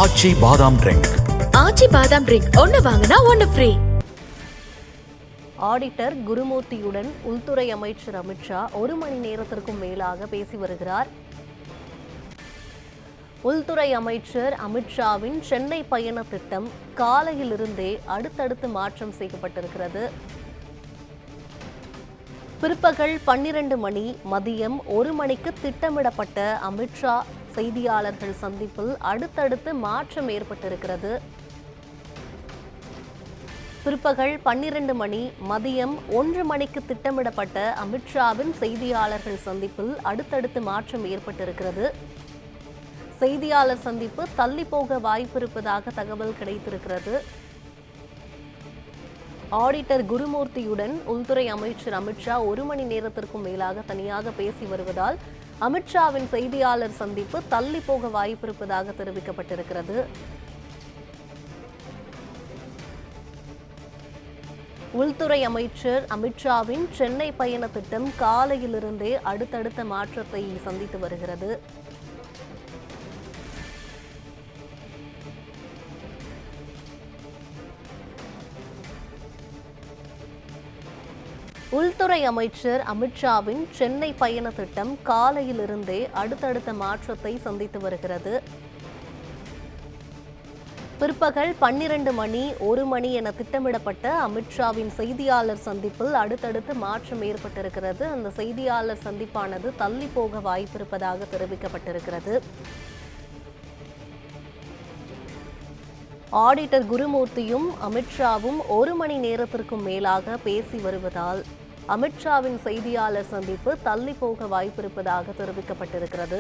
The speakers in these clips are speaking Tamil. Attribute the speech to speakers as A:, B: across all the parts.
A: ஆச்சி பாதாம் ட்ரிங்க்.
B: ஆச்சி பாதாம் ட்ரிங்க் ஒன்னு வாங்கினா ஒன்னு ஃப்ரீ.
C: ஆடிட்டர் குருமூர்த்தியுடன் உள்துறை அமைச்சர் அமித்ஷா 1 மணி நேரத்திற்கும் மேலாக பேசி வருகிறார். உள்துறை அமைச்சர் அமித்ஷாவின் சென்னை பயண திட்டம் காலையிலிருந்தே அடுத்தடுத்து மாற்றம் செய்யப்பட்டிருக்கிறது. பிற்பகல் 12 மணி, மதியம் 1 மணிக்கு திட்டமிடப்பட்ட அமித்ஷா செய்தியாளர்கள் சந்திப்பில் அடுத்தடுத்து மாற்றம் ஏற்பட்டிருக்கிறது. பிற்பகல் 12 மணி, மதியம் 1 மணிக்கு திட்டமிடப்பட்ட அமித்ஷாவின் செய்தியாளர்கள் சந்திப்பில் அடுத்தடுத்து மாற்றம் ஏற்பட்டிருக்கிறது. செய்தியாளர் சந்திப்பு தள்ளி போக வாய்ப்பிருப்பதாக தகவல் கிடைத்திருக்கிறது. ஆடிட்டர் குருமூர்த்தியுடன் உள்துறை அமைச்சர் அமித்ஷா 1 மணி நேரத்திற்கும் மேலாக தனியாக பேசி வருவதால் அமித்ஷாவின் செய்தியாளர் சந்திப்பு தள்ளி போக வாய்ப்பிருப்பதாக தெரிவிக்கப்பட்டிருக்கிறது. உள்துறை அமைச்சர் அமித்ஷாவின் சென்னை பயண திட்டம் காலையிலிருந்தே அடுத்தடுத்த மாற்றத்தை சந்தித்து வருகிறது. உள்துறை அமைச்சர் அமித்ஷாவின் சென்னை பயண திட்டம் காலையிலிருந்தே அடுத்தடுத்த மாற்றத்தை சந்தித்து வருகிறது. பிற்பகல் 12 மணி, 1 மணி என திட்டமிடப்பட்ட அமித்ஷாவின் செய்தியாளர் சந்திப்பில் அடுத்தடுத்து மாற்றம் ஏற்பட்டிருக்கிறது. அந்த செய்தியாளர் சந்திப்பானது தள்ளி போக வாய்ப்பிருப்பதாக தெரிவிக்கப்பட்டிருக்கிறது. ஆடிட்டர் குருமூர்த்தியும் அமித்ஷாவும் 1 மணி நேரத்திற்கும் மேலாக பேசி வருவதால் அமித்ஷாவின் செய்தியாளர் சந்திப்பு தள்ளி போக வாய்ப்பிருப்பதாக தெரிவிக்கப்பட்டிருக்கிறது.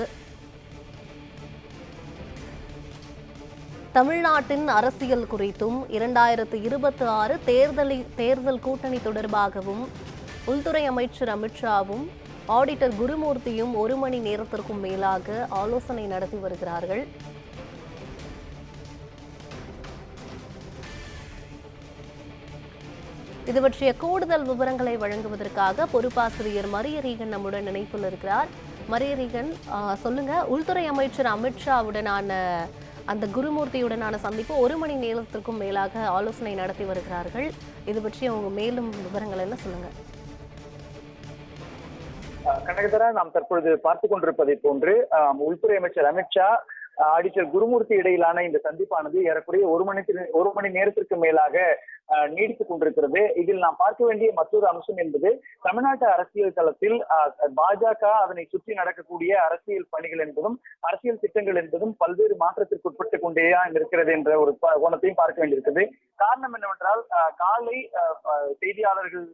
C: தமிழ்நாட்டின் அரசியல் குறித்தும் 2026 தேர்தல் கூட்டணி தொடர்பாகவும் உள்துறை அமைச்சர் அமித்ஷாவும் ஆடிட்டர் குருமூர்த்தியும் 1 மணி நேரத்திற்கும் மேலாக ஆலோசனை நடத்தி வருகிறார்கள். இது பற்றிய கூடுதல் விவரங்களை வழங்குவதற்காக பொறுப்பாசிரியர் மரியரீகன் நம்முடன் இணைப்பில் இருக்கிறார். மரியரீகன், சொல்லுங்க, உள்துறை அமைச்சர் அமித்ஷாவுடனான அந்த குருமூர்த்தியுடனான சந்திப்பு 1 மணி நேரத்திற்கும் மேலாக ஆலோசனை நடத்தி வருகிறார்கள். இது பற்றி அவங்க மேலும் விவரங்கள் என்ன சொல்லுங்க.
D: கனகதரா, நாம் தற்பொழுது பார்த்துக் கொண்டிருப்பதை போன்று உள்துறை அமைச்சர் அமித்ஷா ஆடிட்டர் குருமூர்த்தி இடையிலான இந்த சந்திப்பானது ஏறக்குறைய 1 மணி நேரத்திற்கு மேலாக நீடித்துக் கொண்டிருக்கிறது. இதில் நாம் பார்க்க வேண்டிய மற்றொரு அம்சம் என்பது தமிழ்நாட்டு அரசியல் தளத்தில் பாஜக அதனை சுற்றி நடக்கக்கூடிய அரசியல் பணிகள் என்பதும் அரசியல் திட்டங்கள் என்பதும் பல்வேறு மாற்றத்திற்கு உட்பட்டுக் கொண்டேதான் இருக்கிறது என்ற ஒரு கோணத்தையும் பார்க்க வேண்டியிருக்கிறது. காரணம் என்னவென்றால், காலை செய்தியாளர்கள்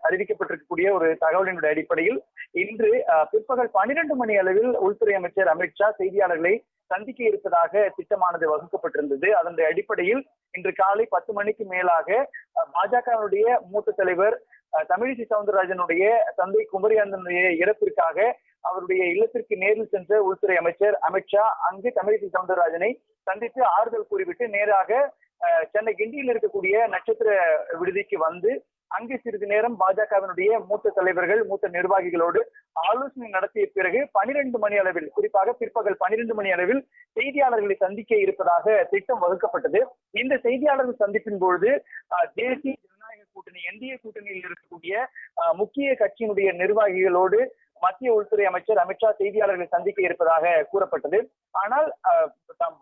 D: அறிவிக்கப்பட்டிருக்கக்கூடிய ஒரு தகவலினுடைய அடிப்படையில் இன்று பிற்பகல் 12 மணி அளவில் உள்துறை அமைச்சர் அமித்ஷா செய்தியாளர்களை சந்திக்க இருப்பதாக திட்டமானது வகுக்கப்பட்டிருந்தது. அதனுடைய அடிப்படையில் இன்று காலை 10 மணிக்கு மேலாக பாஜகவினுடைய மூத்த தலைவர் தமிழிசை சவுந்தரராஜனுடைய தந்தை குமரியானந்தனுடைய இறப்பிற்காக அவருடைய இல்லத்திற்கு நேரில் சென்ற உள்துறை அமைச்சர் அமித்ஷா அங்கு தமிழிசை சவுந்தரராஜனை சந்தித்து ஆறுதல் கூறிவிட்டு நேராக சென்னை கிண்டியில் இருக்கக்கூடிய நட்சத்திர விடுதிக்கு வந்து அங்கு சிறிது நேரம் பாஜகவினுடைய மூத்த தலைவர்கள், மூத்த நிர்வாகிகளோடு ஆலோசனை நடத்திய பிறகு 12 மணி அளவில், குறிப்பாக பிற்பகல் 12 மணி அளவில் செய்தியாளர்களை சந்திக்க இருப்பதாக திட்டம் வகுக்கப்பட்டது. இந்த செய்தியாளர்கள் சந்திப்பின் பொழுது தேசிய ஜனநாயக கூட்டணி NDA கூட்டணியில் இருக்கக்கூடிய முக்கிய கட்சியினுடைய நிர்வாகிகளோடு மத்திய உள்துறை அமைச்சர் அமித்ஷா செய்தியாளர்களை சந்திக்க இருப்பதாக கூறப்பட்டது. ஆனால்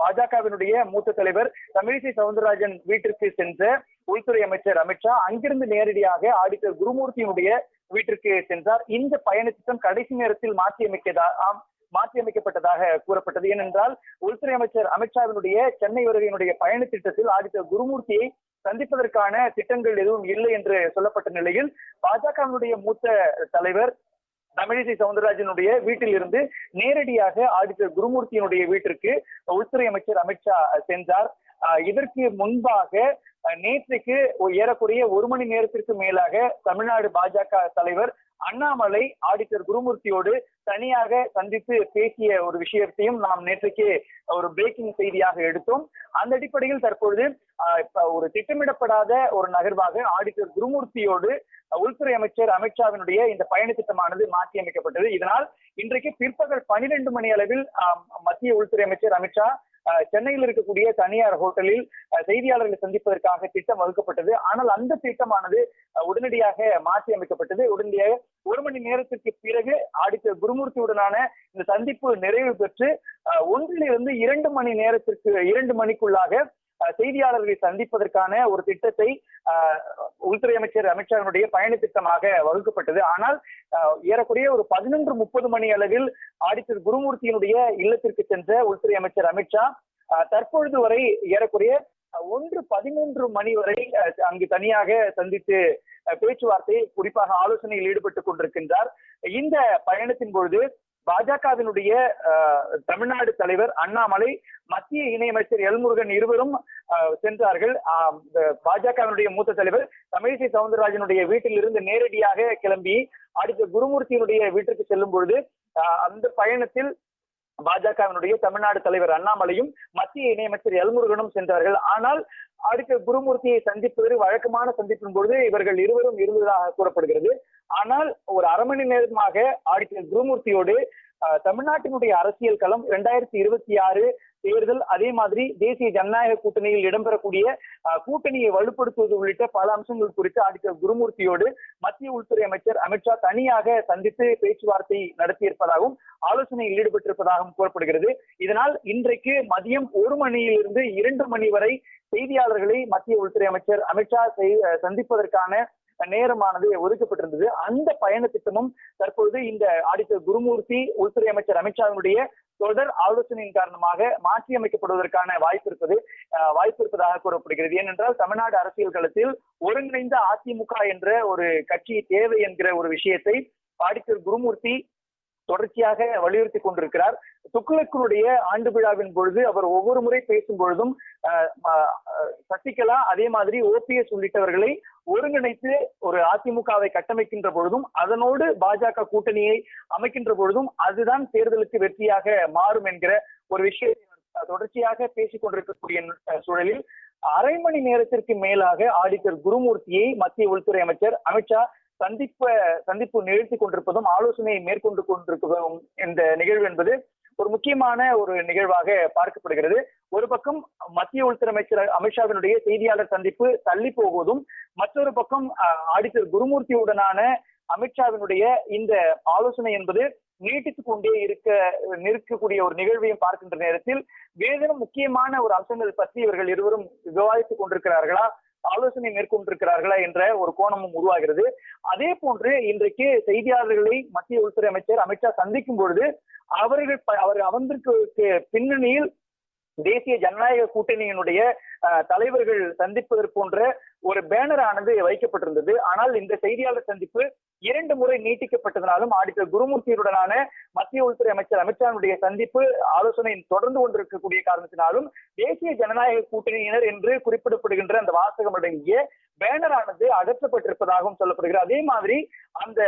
D: பாஜகவினுடைய மூத்த தலைவர் தமிழிசை சவுந்தரராஜன் வீட்டிற்கு சென்ற உள்துறை அமைச்சர் அமித்ஷா அங்கிருந்து நேரடியாக ஆடிட்டர் குருமூர்த்தியினுடைய வீட்டிற்கு சென்றார். இந்த பயண திட்டம் கடைசி நேரத்தில் மாற்றியமைக்கப்பட்டதாக கூறப்பட்டது. ஏனென்றால் உள்துறை அமைச்சர் அமித்ஷாவினுடைய சென்னை வருகையினுடைய பயண திட்டத்தில் ஆடிட்டர் குருமூர்த்தியை சந்திப்பதற்கான திட்டங்கள் எதுவும் இல்லை என்று சொல்லப்பட்ட நிலையில் பாஜகவினுடைய மூத்த தலைவர் தமிழிசை சவுந்தரராஜனுடைய வீட்டில் இருந்து நேரடியாக ஆடிட்டர் குருமூர்த்தியினுடைய வீட்டிற்கு உள்துறை அமைச்சர் அமித்ஷா சென்றார். இதற்கு முன்பாக நேற்றைக்கு ஏறக்குறைய 1 மணி நேரத்திற்கு மேலாக தமிழ்நாடு பாஜக தலைவர் அண்ணாமலை ஆடிட்டர் குருமூர்த்தியோடு தனியாக சந்தித்து பேசிய ஒரு விஷயத்தையும் நாம் நேற்றைக்கு ஒரு பிரேக்கிங் செய்தியாக எடுத்தோம். அந்த அடிப்படையில் தற்பொழுது ஒரு திட்டமிடப்படாத ஒரு நகர்வாக ஆடிட்டர் குருமூர்த்தியோடு உள்துறை அமைச்சர் அமித்ஷாவினுடைய இந்த பயண திட்டமானது மாற்றி அமைக்கப்பட்டது. இதனால் இன்றைக்கு பிற்பகல் 12 மணி அளவில் மத்திய உள்துறை அமைச்சர் அமித்ஷா சென்னையில் இருக்கக்கூடிய தனியார் ஹோட்டலில் செய்தியாளர்களை சந்திப்பதற்காக திட்டம் வகுக்கப்பட்டது. ஆனால் அந்த திட்டமானது உடனடியாக மாற்றி அமைக்கப்பட்டது. உடனடியாக 1 மணி நேரத்திற்கு பிறகு ஆடிட்டர் குருமூர்த்தியுடனான இந்த சந்திப்பு நிறைவு பெற்று 1 to 2 மணிக்குள்ளாக செய்தியாளர்களை சந்திப்பதற்கான ஒரு திட்டத்தை உள்துறை அமைச்சர் அமித்ஷாவினுடைய பயண திட்டமாக வகுக்கப்பட்டது. ஆனால் ஏறக்குறைய ஒரு 11:30 மணி அளவில் ஆடிட்டர் குருமூர்த்தியினுடைய இல்லத்திற்கு சென்ற உள்துறை அமைச்சர் அமித்ஷா தற்பொழுது வரை ஏறக்குறைய 1:13 மணி வரை அங்கு தனியாக சந்தித்து பேச்சுவார்த்தை குறிப்பாக ஆலோசனையில் ஈடுபட்டுக் கொண்டிருக்கின்றார். இந்த பயணத்தின் பொழுது பாஜகவினுடைய தமிழ்நாடு தலைவர் அண்ணாமலை, மத்திய இணையமைச்சர் எல்முருகன் இருவரும் சென்றார்கள். பாஜகவினுடைய மூத்த தலைவர் தமிழிசை சவுந்தரராஜனுடைய வீட்டில் இருந்து நேரடியாக கிளம்பி அடுத்த குருமூர்த்தியினுடைய வீட்டிற்கு செல்லும் பொழுது அந்த பயணத்தில் பாஜகவினுடைய தமிழ்நாடு தலைவர் அண்ணாமலையும் மத்திய இணையமைச்சர் எல்முருகனும் சென்றார்கள். ஆனால் அடுத்த குருமூர்த்தியை சந்திப்பது வழக்கமான சந்திப்பின் பொழுது இவர்கள் இருவரும் இருந்ததாக கூறப்படுகிறது. ஆனால் ஒரு அரை மணி நேரமாக ஆடிட்டர் குருமூர்த்தியோடு தமிழ்நாட்டினுடைய அரசியல் களம் 2026 தேர்தல், அதே மாதிரி தேசிய ஜனநாயக கூட்டணியில் இடம்பெறக்கூடிய கூட்டணியை வலுப்படுத்துவது உள்ளிட்ட பல அம்சங்கள் குறித்து ஆடிட்டர் குருமூர்த்தியோடு மத்திய உள்துறை அமைச்சர் அமித்ஷா தனியாக சந்தித்து பேச்சுவார்த்தை நடத்தியிருப்பதாகவும் ஆலோசனையில் ஈடுபட்டிருப்பதாகவும் கூறப்படுகிறது. இதனால் இன்றைக்கு மதியம் 1 மணியிலிருந்து 2 மணி வரை செய்தியாளர்களை மத்திய உள்துறை அமைச்சர் அமித்ஷா சந்திப்பதற்கான நேரமானது ஒதுக்கப்பட்டிருந்தது. அந்த பயண திட்டமும் தற்பொழுது இந்த ஆடிட்டர் குருமூர்த்தி உள்துறை அமைச்சர் அமித்ஷாவினுடைய தொடர் ஆலோசனையின் காரணமாக மாற்றி அமைக்கப்படுவதற்கான வாய்ப்பு இருப்பதாக கூறப்படுகிறது. ஏனென்றால் தமிழ்நாடு அரசியல் களத்தில் ஒருங்கிணைந்த அதிமுக என்ற ஒரு கட்சி தேவை என்கிற ஒரு விஷயத்தை ஆடிட்டர் குருமூர்த்தி தொடர்ச்சியாக வலியுறுத்தி கொண்டிருக்கிறார். துக்ளக்கினுடைய ஆண்டு விழாவின் பொழுது அவர் ஒவ்வொரு முறை பேசும் பொழுதும் சசிகலா, அதே மாதிரி OPS உள்ளிட்டவர்களை ஒருங்கிணைத்து ஒரு அதிமுகவை கட்டமைக்கின்ற பொழுதும் அதனோடு பாஜக கூட்டணியை அமைக்கின்ற பொழுதும் அதுதான் தேர்தலுக்கு வெற்றியாக மாறும் என்கிற ஒரு விஷயத்தை தொடர்ச்சியாக பேசிக் கொண்டிருக்கக்கூடிய சூழலில் அரை மணி நேரத்திற்கு மேலாக ஆடிட்டர் குருமூர்த்தியை மத்திய உள்துறை அமைச்சர் அமித்ஷா சந்திப்பு நிகழ்த்தி கொண்டிருப்பதும் ஆலோசனையை மேற்கொண்டு கொண்டிருப்பதும் இந்த நிகழ்வு என்பது ஒரு முக்கியமான ஒரு நிகழ்வாக பார்க்கப்படுகிறது. ஒரு பக்கம் மத்திய உள்துறை அமைச்சர் அமித்ஷாவினுடைய செய்தியாளர் சந்திப்பு தள்ளி போவதும், மற்றொரு பக்கம் ஆடிட்டர் குருமூர்த்தியுடனான அமித்ஷாவினுடைய இந்த ஆலோசனை என்பது நீட்டித்துக் கொண்டே நிற்கக்கூடிய ஒரு நிகழ்வையும் பார்க்கின்ற நேரத்தில் வேதனும் முக்கியமான ஒரு அம்சங்கள் பற்றி இவர்கள் இருவரும் விவாதித்துக் கொண்டிருக்கிறார்களா, ஆலோசனை மேற்கொண்டிருக்கிறார்களா என்ற ஒரு கோணமும் உருவாகிறது. அதே போன்று இன்றைக்கு செய்தியாளர்களை மத்திய உள்துறை அமைச்சர் அமித்ஷா சந்திக்கும் பொழுது அவர் அவருக்கு பின்னணியில் தேசிய ஜனநாயக கூட்டணியினுடைய தலைவர்கள் சந்திப்பதற்கு போன்ற ஒரு பேனர் ஆனது வைக்கப்பட்டிருந்தது. ஆனால் இந்த செய்தியாளர் சந்திப்பு 2 முறை நீட்டிக்கப்பட்டதனாலும் ஆடிட்டர் குருமூர்த்தியுடனான மத்திய உள்துறை அமைச்சர் அமித்ஷாவுடைய சந்திப்பு ஆலோசனை தொடர்ந்து கொண்டிருக்கக்கூடிய காரணத்தினாலும் தேசிய ஜனநாயக கூட்டணியினர் என்று குறிப்பிடப்படுகின்ற அந்த வாசகம் அடங்கிய பேனர் ஆனது அகற்றப்பட்டிருப்பதாகவும் சொல்லப்படுகிறது. அதே மாதிரி அந்த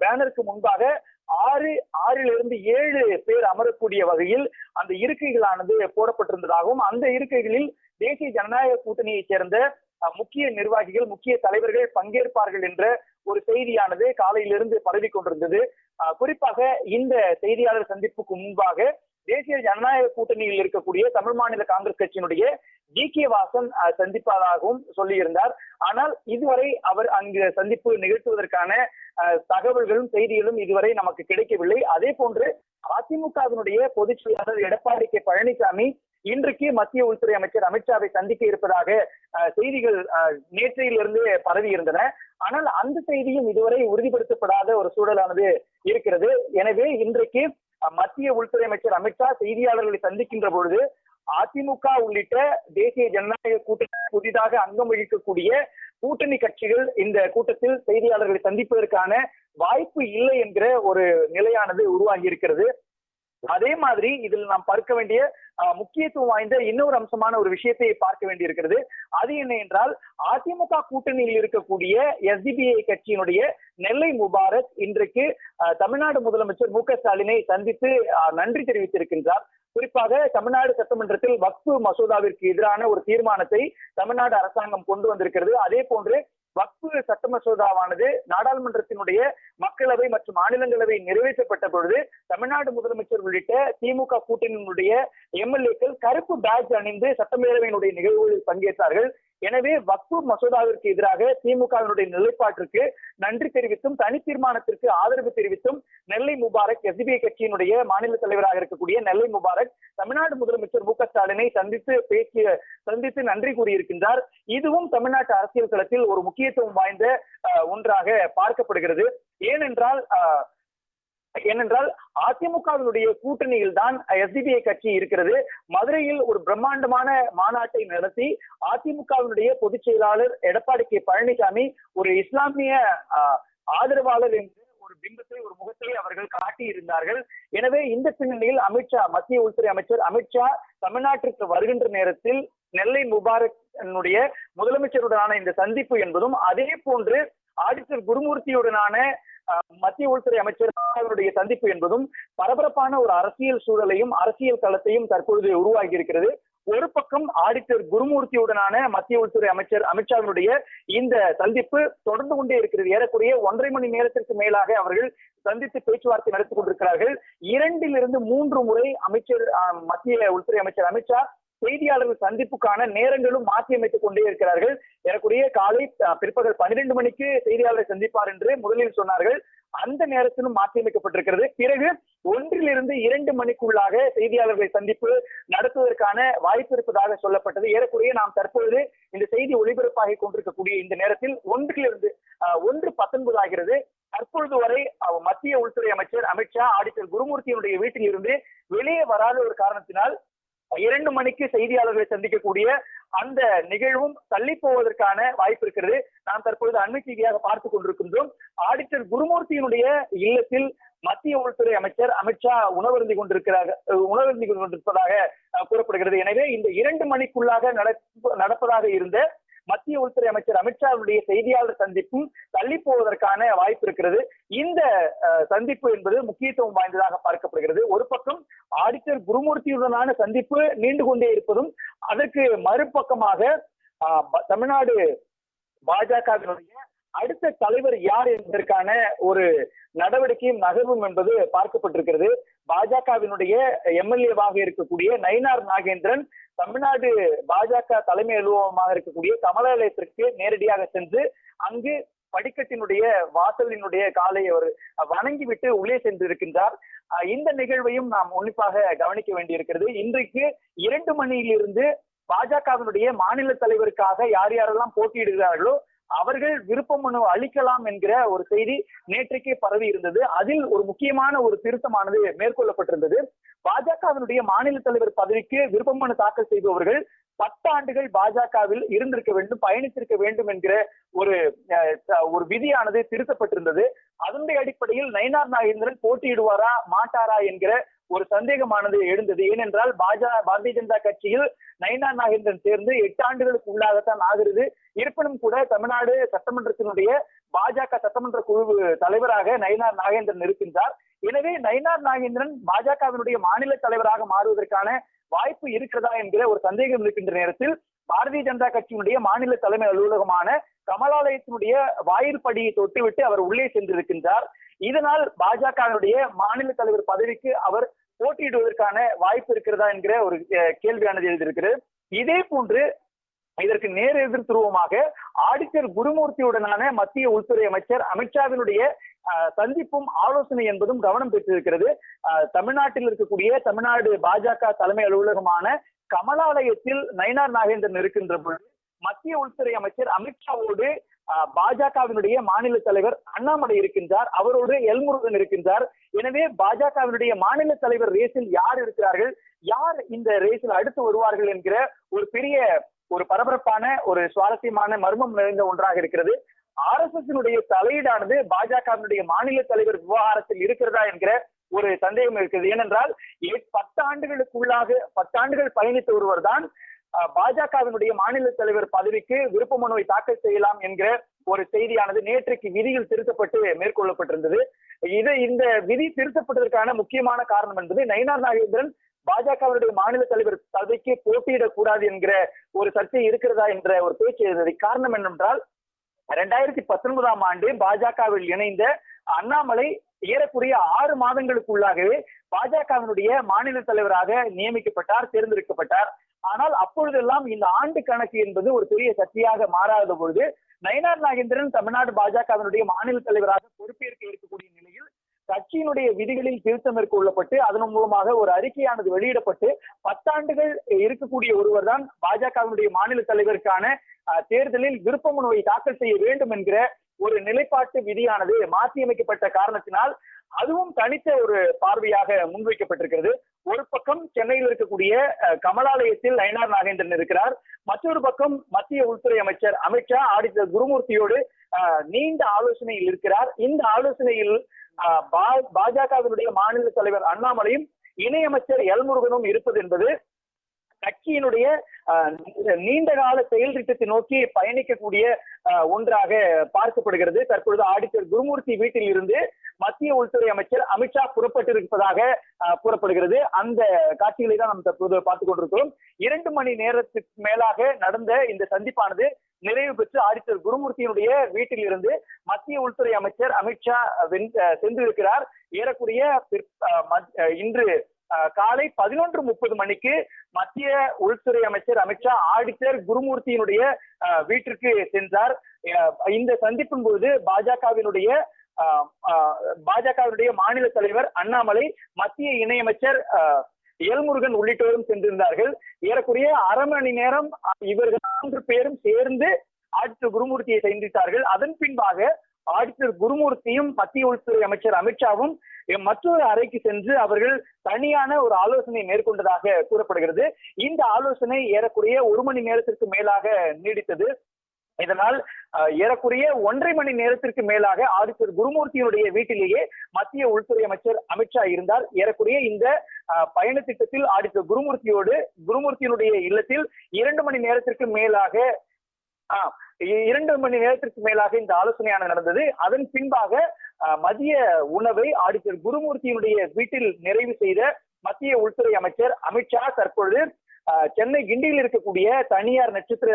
D: பேனருக்கு முன்பாக 6 to 7 பேர் அமரக்கூடிய வகையில் அந்த இருக்கைகளானது போடப்பட்டிருந்ததாகவும் அந்த இருக்கைகளில் தேசிய ஜனநாயக கூட்டணியைச் சேர்ந்த முக்கிய நிர்வாகிகள், முக்கிய தலைவர்கள் பங்கேற்பார்கள் என்ற ஒரு செய்தியானது காலையிலிருந்து பரவி கொண்டிருந்தது. குறிப்பாக இந்த செய்தியாளர் சந்திப்புக்கு முன்பாக தேசிய ஜனநாயக கூட்டணியில் இருக்கக்கூடிய தமிழ் மாநில காங்கிரஸ் கட்சியினுடைய GK வாசன் சந்திப்பதாகவும் சொல்லியிருந்தார். ஆனால் இதுவரை அவர் அங்கு சந்திப்பு நிகழ்த்துவதற்கான தகவல்களும் செய்திகளும் இதுவரை நமக்கு கிடைக்கவில்லை. அதே போன்று அதிமுகவினுடைய பொதுச் செயலாளர் எடப்பாடி K. பழனிசாமி இன்றைக்கு மத்திய உள்துறை அமைச்சர் அமித்ஷாவை சந்திக்க இருப்பதாக செய்திகள் நேற்றையிலிருந்து பரவி இருந்தன. ஆனால் அந்த செய்தியும் இதுவரை உறுதிப்படுத்தப்படாத ஒரு சூழலானது இருக்கிறது. எனவே இன்றைக்கு மத்திய உள்துறை அமைச்சர் அமித்ஷா செய்தியாளர்களை சந்திக்கின்ற பொழுது அதிமுக உள்ளிட்ட தேசிய ஜனநாயக கூட்டணி புதிதாக அங்கம் வகிக்கக்கூடிய கூட்டணி கட்சிகள் இந்த கூட்டத்தில் செய்தியாளர்களை சந்திப்பதற்கான வாய்ப்பு இல்லை என்கிற ஒரு நிலையானது உருவாகி இருக்கிறது. அதே மாதிரி இதில் நாம் பார்க்க வேண்டிய முக்கியத்துவம் வாய்ந்த இன்னொரு அம்சமான ஒரு விஷயத்தை பார்க்க வேண்டியிருக்கிறது. அது என்ன என்றால், அதிமுக கூட்டணியில் இருக்கக்கூடிய SDPI கட்சியினுடைய நெல்லை முபாரக் இன்றைக்கு தமிழ்நாடு முதலமைச்சர் MK ஸ்டாலினை சந்தித்து நன்றி தெரிவித்திருக்கின்றார். குறிப்பாக தமிழ்நாடு சட்டமன்றத்தில் வக்ஃபு மசோதாவிற்கு எதிரான ஒரு தீர்மானத்தை தமிழ்நாடு அரசாங்கம் கொண்டு வந்திருக்கிறது. அதே போன்று வக்பு சட்ட மசோதாவானது நாடாளுமன்றத்தினுடைய மக்களவை மற்றும் மாநிலங்களவை நிறைவேற்றப்பட்ட பொழுது தமிழ்நாடு முதலமைச்சர் உள்ளிட்ட திமுக கூட்டணியினுடைய எம்எல்ஏக்கள் கருப்பு பேட்ஜ் அணிந்து சட்டப்பேரவையினுடைய நிகழ்வுகளில் பங்கேற்றார்கள். எனவே வக்பு மசோதாவிற்கு எதிராக திமுகவினுடைய நிலைப்பாட்டிற்கு நன்றி தெரிவித்தும் தனி தீர்மானத்திற்கு ஆதரவு தெரிவித்தும் நெல்லை முபாரக் எஸ்டிபிஐ கட்சியினுடைய மாநில தலைவராக இருக்கக்கூடிய நெல்லை முபாரக் தமிழ்நாடு முதலமைச்சர் மு.க. ஸ்டாலினை சந்தித்து நன்றி கூறியிருக்கின்றார். இதுவும் தமிழ்நாட்டு அரசியல் களத்தில் ஒரு முக்கியத்துவம் வாய்ந்த ஒன்றாக பார்க்கப்படுகிறது. ஏனென்றால் அதிமுகவினுடைய கூட்டணியில் தான் எஸ்டிபிஐ கட்சி இருக்கிறது. மதுரையில் ஒரு பிரம்மாண்டமான மாநாட்டை நடத்தி அதிமுகவினுடைய பொதுச் செயலாளர் எடப்பாடி கே. பழனிசாமி ஒரு இஸ்லாமிய ஆதரவாளர் என்று ஒரு பிம்பத்தை ஒரு முகத்தை அவர்கள் காட்டியிருந்தார்கள். எனவே இந்த பின்னணியில் அமித்ஷா, மத்திய உள்துறை அமைச்சர் அமித்ஷா தமிழ்நாட்டிற்கு வருகின்ற நேரத்தில் நெல்லை முபாரக் முதலமைச்சருடனான இந்த சந்திப்பு என்பதும் அதே போன்று ஆடிட்டர் குருமூர்த்தியுடனான மத்திய உள்துறை அமைச்சர் அவருடைய சந்திப்பு என்பதும் பரபரப்பான ஒரு அரசியல் சூழலையும் அரசியல் களத்தையும் தற்பொழுது உருவாகி இருக்கிறது. ஒரு பக்கம் ஆடிட்டர் குருமூர்த்தியுடனான மத்திய உள்துறை அமைச்சர் அமித்ஷாவினுடைய இந்த சந்திப்பு தொடர்ந்து கொண்டே இருக்கிறது. ஏறக்குறைய 1.5 மணி நேரத்திற்கு மேலாக அவர்கள் சந்தித்து பேச்சுவார்த்தை நடத்திக் கொண்டிருக்கிறார்கள். 2 to 3 முறை மத்திய உள்துறை அமைச்சர் அமித்ஷா செய்தியாளர்கள் சந்திப்புக்கான நேரங்களும் மாற்றி அமைத்துக் கொண்டே இருக்கிறார்கள். ஏறக்குறைய காலை பிற்பகல் 12 மணிக்கு செய்தியாளரை சந்திப்பார் என்று முதலில் சொன்னார்கள். அந்த நேரத்திலும் மாற்றி அமைக்கப்பட்டிருக்கிறது. பிறகு 1 to 2 மணிக்குள்ளாக செய்தியாளர்களை சந்திப்பு நடத்துவதற்கான வாய்ப்பு இருப்பதாக சொல்லப்பட்டது. ஏறக்குறைய நாம் தற்பொழுது இந்த செய்தி ஒளிபரப்பாகி கொண்டிருக்கக்கூடிய இந்த நேரத்தில் 1:19 ஆகிறது. தற்பொழுது வரை மத்திய உள்துறை அமைச்சர் அமித்ஷா ஆடிட்டர் குருமூர்த்தியினுடைய வீட்டில் இருந்து வெளியே வராத ஒரு காரணத்தினால் 2 மணிக்கு செய்தியாளர்களை சந்திக்கக்கூடிய அந்த நிகழ்வும் தள்ளி போவதற்கான வாய்ப்பு இருக்கிறது. நாம் தற்பொழுது அண்மை செய்தியாக பார்த்துக் கொண்டிருக்கின்றோம். ஆடிட்டர் குருமூர்த்தியினுடைய இல்லத்தில் மத்திய உள்துறை அமைச்சர் அமித்ஷா உணவருந்தி கொண்டிருப்பதாக கூறப்படுகிறது. எனவே இந்த 2 மணிக்குள்ளாக நடப்பதாக இருந்த மத்திய உள்துறை அமைச்சர் அமித்ஷாவுடைய செய்தியாளர் சந்திப்பும் தள்ளி போவதற்கான வாய்ப்பு இருக்கிறது. இந்த சந்திப்பு என்பது முக்கியத்துவம் வாய்ந்ததாக பார்க்கப்படுகிறது. ஒரு பக்கம் ஆடிட்டர் குருமூர்த்தியுடனான சந்திப்பு நீண்டு கொண்டே இருப்பதும், அதற்கு மறுபக்கமாக தமிழ்நாடு பாஜகவினுடைய அடுத்த தலைவர் யார் என்பதற்கான ஒரு நடவடிக்கையும் நகர்வும் என்பது பார்க்கப்பட்டிருக்கிறது. பாஜகவினுடைய எம்எல்ஏவாக இருக்கக்கூடிய நயினார் நாகேந்திரன் தமிழ்நாடு பாஜக தலைமை அலுவலகமாக இருக்கக்கூடிய கமலாலயத்திற்கு நேரடியாக சென்று அங்கு படிக்கட்டினுடைய வாசலினுடைய காலை அவர் வணங்கிவிட்டு உள்ளே சென்றிருக்கின்றார். இந்த நிகழ்வையும் நாம் உன்னிப்பாக கவனிக்க வேண்டியிருக்கிறது. இன்றைக்கு 2 மணியிலிருந்து பாஜகவினுடைய மாநில தலைவருக்காக யார் யாரெல்லாம் போட்டியிடுகிறார்களோ அவர்கள் விருப்ப மனு அளிக்கலாம் என்கிற ஒரு செய்தி நேற்றைக்கே பரவி இருந்தது. அதில் ஒரு முக்கியமான ஒரு திருத்தமானது மேற்கொள்ளப்பட்டிருந்தது. பாஜகவினுடைய மாநில தலைவர் பதவிக்கு விருப்ப மனு தாக்கல் செய்பவர்கள் 10 ஆண்டுகள் பாஜகவில் இருந்திருக்க வேண்டும், பயணித்திருக்க வேண்டும் என்கிற ஒரு விதியானது திருத்தப்பட்டிருந்தது. அதனுடைய அடிப்படையில் நயினார் நாகேந்திரன் போட்டியிடுவாரா மாட்டாரா என்கிற ஒரு சந்தேகமானது எழுந்தது. ஏனென்றால் பாரதிய ஜனதா கட்சியில் நயினார் நாகேந்திரன் சேர்ந்து 8 ஆண்டுகளுக்கு உள்ளாகத்தான் ஆகிறது. இருப்பினும் கூட தமிழ்நாடு சட்டமன்றத்தினுடைய பாஜக சட்டமன்ற குழு தலைவராக நயினார் நாகேந்திரன் இருக்கின்றார். எனவே நயினார் நாகேந்திரன் பாஜகவினுடைய மாநில தலைவராக மாறுவதற்கான வாய்ப்பு இருக்கிறதா என்கிற ஒரு சந்தேகம் இருக்கின்ற நேரத்தில் பாரதிய ஜனதா கட்சியினுடைய மாநில தலைமை அலுவலகமான கமலாலயத்தினுடைய வாயில் படியை தொட்டுவிட்டு அவர் உள்ளே சென்றிருக்கின்றார். இதனால் பாஜகவினுடைய மாநில தலைவர் பதவிக்கு அவர் போட்டியிடுவதற்கான வாய்ப்பு இருக்கிறதா என்கிற ஒரு கேள்வியானது எழுதியிருக்கிறது. இதே போன்று இதற்கு நேர் எதிர் துருவமாக ஆடிட்டர் குருமூர்த்தியுடனான மத்திய உள்துறை அமைச்சர் அமித்ஷாவினுடைய சந்திப்பும் ஆலோசனை என்பதும் கவனம் பெற்றிருக்கிறது. தமிழ்நாட்டில் இருக்கக்கூடிய தமிழ்நாடு பாஜக தலைமை அலுவலகமான கமலாலயத்தில் நயினார் நாகேந்திரன் இருக்கின்ற பொழுது மத்திய உள்துறை அமைச்சர் அமித்ஷாவோடு பாஜகவினுடைய மாநில தலைவர் அண்ணாமலை இருக்கின்றார், அவரோடு எல்முருகன் இருக்கின்றார். எனவே பாஜகவினுடைய மாநில தலைவர் ரேஸில் யார் இருக்கிறார்கள், யார் இந்த ரேஸில் அடுத்து வருவார்கள் என்கிற ஒரு பரபரப்பான ஒரு சுவாரஸ்யமான மர்மம் நிறைந்த ஒன்றாக இருக்கிறது. RSS தலையீடானது பாஜகவினுடைய மாநில தலைவர் விவகாரத்தில் இருக்கிறதா என்கிற ஒரு சந்தேகம் இருக்கிறது. ஏனென்றால் 10 ஆண்டுகள் பயணித்த ஒருவர் தான் பாஜகவினுடைய மாநில தலைவர் பதவிக்கு விருப்ப மனுவை தாக்கல் செய்யலாம் என்கிற ஒரு செய்தியானது நேற்றைக்கு விதியில் திருத்தப்பட்டு மேற்கொள்ளப்பட்டிருந்தது. இந்த விதி திருத்தப்பட்டதற்கான முக்கியமான காரணம் என்பது நயினார் நாகேந்திரன் பாஜகவினுடைய மாநில தலைவர் பதவிக்கு போட்டியிடக்கூடாது என்கிற ஒரு சர்ச்சை இருக்கிறதா என்ற ஒரு பேச்சு எழுந்தது. காரணம் என்னவென்றால் 2019ஆம் ஆண்டு பாஜகவில் இணைந்த அண்ணாமலை ஏறக்குறைய 6 மாதங்களுக்குள்ளாகவே பாஜகவினுடைய மாநில தலைவராக நியமிக்கப்பட்டார், தேர்ந்தெடுக்கப்பட்டார். ஆனால் அப்பொழுதெல்லாம் இந்த ஆண்டு கணக்கு என்பது ஒரு பெரிய சர்ச்சையாக மாறாத பொழுது நயினார் நாகேந்திரன் தமிழ்நாடு பாஜகவினுடைய மாநில தலைவராக பொறுப்பேற்க இருக்கக்கூடிய நிலையில் கட்சியினுடைய விதிகளில் திருத்தம் மேற்கொள்ளப்பட்டு அதன் மூலமாக ஒரு அறிக்கையானது வெளியிடப்பட்டு 10 ஆண்டுகள் இருக்கக்கூடிய ஒருவர் தான் பாஜகவினுடைய மாநில தலைவருக்கான தேர்தலில் விருப்ப மனுவை தாக்கல் செய்ய வேண்டும் என்கிற ஒரு நிலைப்பாட்டு விதியானது மாற்றியமைக்கப்பட்ட காரணத்தினால் அதுவும் தனித்த ஒரு பார்வையாக முன்வைக்கப்பட்டிருக்கிறது. ஒரு பக்கம் சென்னையில் இருக்கக்கூடிய கமலாலயத்தில் நயினார் நாகேந்திரன் இருக்கிறார், மற்றொரு பக்கம் மத்திய உள்துறை அமைச்சர் அமித்ஷா ஆடிட்டர் குருமூர்த்தியோடு நீண்ட ஆலோசனையில் இருக்கிறார். இந்த ஆலோசனையில் பாஜகவினுடைய மாநில தலைவர் அண்ணாமலையும் இணையமைச்சர் எல்முருகனும் இருப்பது என்பது கட்சியினுடைய நீண்ட கால செயல் திட்டத்தை நோக்கி பயணிக்கக்கூடிய ஒன்றாக பார்க்கப்படுகிறது. தற்பொழுது ஆடிட்டர் குருமூர்த்தி வீட்டில் இருந்து மத்திய உள்துறை அமைச்சர் அமித்ஷா புறப்பட்டிருப்பதாக கூறப்படுகிறது. அந்த காட்சிகளை தான் நாம் தற்போது பார்த்துக் கொண்டிருக்கிறோம். 2 மணி நேரத்துக்கு மேலாக நடந்த இந்த சந்திப்பானது நிறைவு பெற்று ஆடிட்டர் குருமூர்த்தியினுடைய வீட்டில் இருந்து மத்திய உள்துறை அமைச்சர் அமித்ஷா சென்றிருக்கிறார். ஏறக்குறைய இன்று காலை 11:30 மணிக்கு மத்திய உள்துறை அமைச்சர் அமித்ஷா ஆடிட்டர் குருமூர்த்தியினுடைய வீட்டிற்கு சென்றார். இந்த சந்திப்பின் பொழுது பாஜகவினுடைய மாநில தலைவர் அண்ணாமலை, மத்திய இணையமைச்சர் எல்முருகன் உள்ளிட்டோரும் சென்றிருந்தார்கள். ஏறக்குறைய அரை மணி நேரம் இவர்கள் 3 பேரும் சேர்ந்து ஆடிட்டர் குருமூர்த்தியை சந்தித்தார்கள். அதன் பின்பாக ஆடிட்டர் குருமூர்த்தியும் மத்திய உள்துறை அமைச்சர் அமித்ஷாவும் மற்றொரு அறைக்கு சென்று அவர்கள் தனியான ஒரு ஆலோசனை மேற்கொண்டதாக கூறப்படுகிறது. இந்த ஆலோசனை ஏறக்குறைய 1 மணி நேரத்திற்கு மேலாக நீடித்தது. இதனால் ஏறக்குறைய 1.5 மணி நேரத்திற்கு மேலாக ஆடிட்டர் குருமூர்த்தியினுடைய வீட்டிலேயே மத்திய உள்துறை அமைச்சர் அமித்ஷா இருந்தார். ஏறக்குறைய இந்த பயண திட்டத்தில் ஆடிட்டர் குருமூர்த்தியினுடைய இல்லத்தில் 2 மணி நேரத்திற்கு மேலாக இந்த ஆலோசனையானது நடந்தது. அதன் பின்பாக மதிய உணவை ஆடிட்டர் குருமூர்த்தியினுடைய வீட்டில் நிறைவு செய்த மத்திய உள்துறை அமைச்சர் அமித்ஷா தற்பொழுது சென்னை கிண்டியில் இருக்கக்கூடிய தனியார் நட்சத்திர